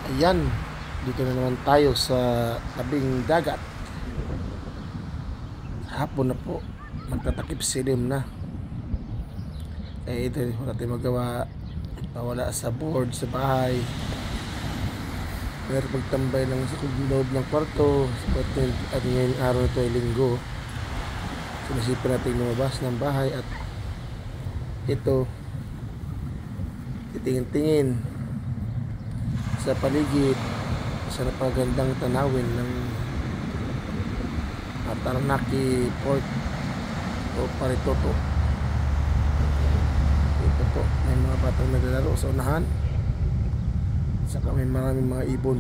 Ayan, dito na naman tayo sa tabing dagat. Hapon na po, magtatakip silim na. Ito, wala tayong magawa. Pawala sa board sa bahay. Pero pagtambay lang sa loob ng kwarto. At ngayon araw ito ay linggo. Sinisipan natin lumabas ng bahay at ito, titingin-tingin sa paligid sa napagandang tanawin ng Taranaki Port o Paritoto. Ito po, may mga batang naglalaro sa unahan, saka may maraming mga ibon.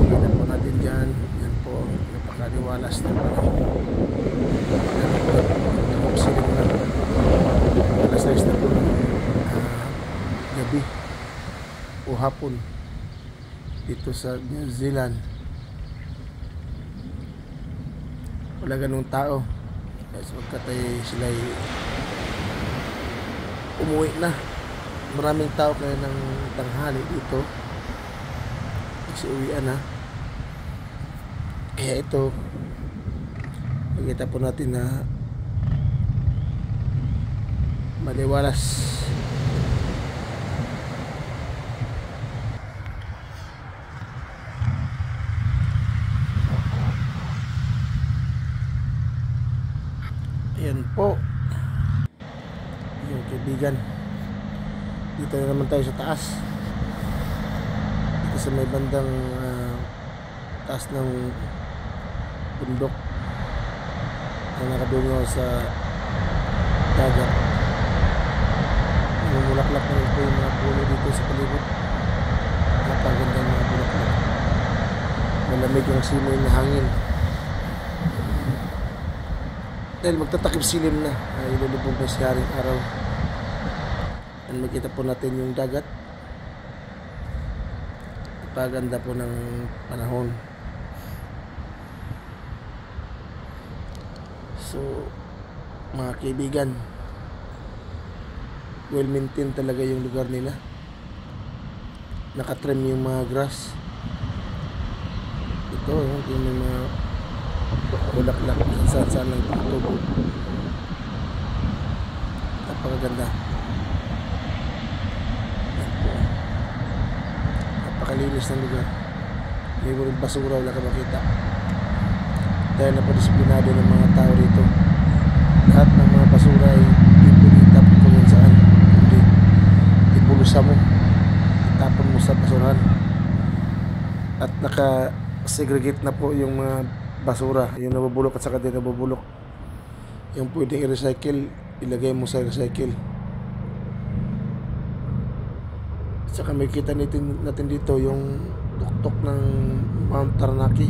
Tingnan po natin dyan. Yan po, napakaliwalas na panahon. Silim na alas 6 na po ng gabi o hapon dito sa New Zealand. Wala ganung tao kasi magkatay sila umuwi na. Maraming tao kaya ng tanghali dito kasi uwian na. Kaya ito, nakita po natin na maliwalas. Ayan po yung kaibigan. Dito na naman tayo sa taas, dito sa may bandang taas ng bundok na nakadungaw sa dagat. Namumulaklak na rin po yung mga puno dito sa palibot. Napaganda yung mga bulaklak. Malamig ang simoy na hangin. Dahil magtatakip silim na, ilulubog na siya rin araw. And makita po natin yung dagat. Napaganda po ng panahon. So, mga kaibigan, well maintained talaga yung lugar nila. Nakatrim yung mga grass. Ito yung mga bulaklak saan lang tubo. Napakaganda. Napakalinis ng lugar. May walang basura, wala ka makita. Dahil napadisiplinado ng mga tao rito. Lahat ng mga basura ay ipulita kung saan. Kundi ipulusa mo, itapon mo sa basurahan. At naka-segregate na po yung mga basura, yung nabubulok at saka din nabubulok. Yung pwedeng i-recycle, ilagay mo sa recycle. Saka may kita natin dito yung tuktok ng Mount Taranaki.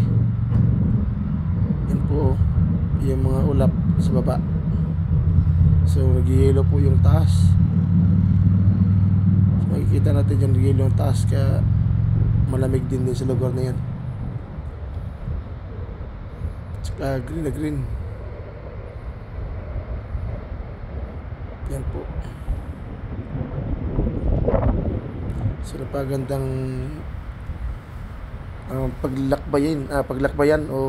Yan po yung mga ulap sa baba. So nag-yelo po yung taas. So, makikita natin yung nag-yelo yung taas, kaya malamig din sa lugar na yan. Saka green na green. Yan po. So napagandang paglakbayan o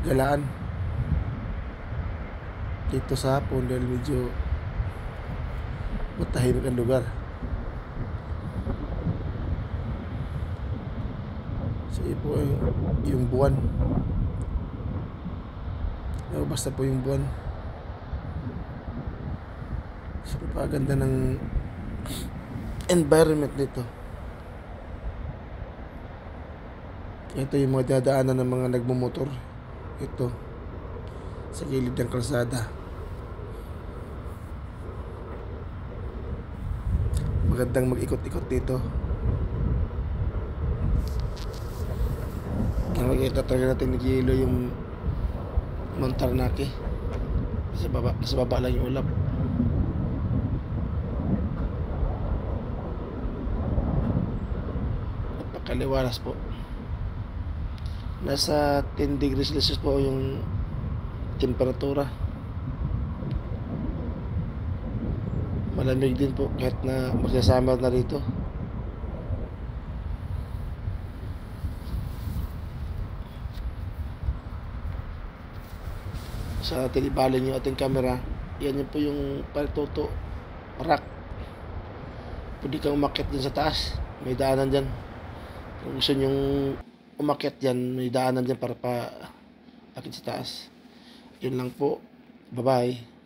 galaan dito sa hapon dahil medyo matahimik ang lugar. So yun po yung buwan. Basta po yung buwan. So napaganda ng environment dito. Ito yung mga dadaanan ng mga nagmumotor. Ito sa gilid ng kalsada. Magandang mag-ikot-ikot dito. Makikita talaga natin nag-yelo yung Mount Taranaki. Sa baba lang yung ulap. Napakaliwalas po. Nasa 10 degrees Celsius po yung temperatura. Malamig din po kahit na magsa-summer na rito. Sa tinibalan yung ating camera, yan po yung Paritoto Rock. Pwede kang umakyat dyan sa taas, may daanan dyan. Kung gusto nyong umakyat dyan, may daanan dyan para pa akit sa taas. Yun lang po, bye bye.